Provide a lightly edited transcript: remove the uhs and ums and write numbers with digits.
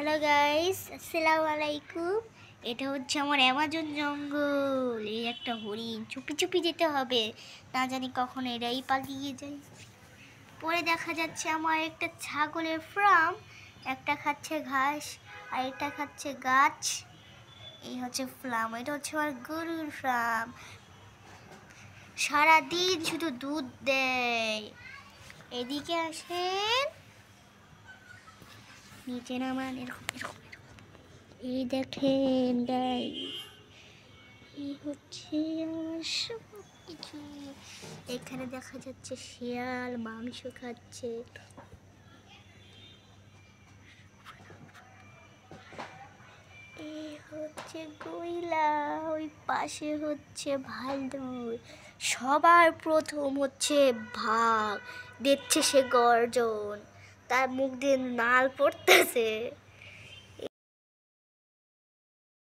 Hello guys, আসসালামু আলাইকুম। এটা হচ্ছে আমার অ্যামাজন জঙ্গল। এই একটা হরিণ, চুপি চুপি যেতে হবে, না জানি কখন এরাই পালিয়ে যায়। পরে দেখা যাচ্ছে আমার একটা ছাগলের ফার্ম, একটা খাচ্ছে ঘাস আর একটা খাচ্ছে গাছ। এই হচ্ছে ফার্ম, এটা হচ্ছে আমার গরুর ফার্ম। সারাদিন শুধু দুধ দেয়। এদিকে আসেন, নিচে নামান, এরকম এরকম। এই দেখেন গাইস, এই হচ্ছে আমার সবকিছু। এখানে দেখা যাচ্ছে শিয়াল মাংস খাচ্ছে। এই হচ্ছে গরিলা, ওই পাশে হচ্ছে ভাল্লুক। সবার প্রথম হচ্ছে ভাগ দিচ্ছে সে গর্জন, তার মুখ দিয়ে নাল পড়তেছে।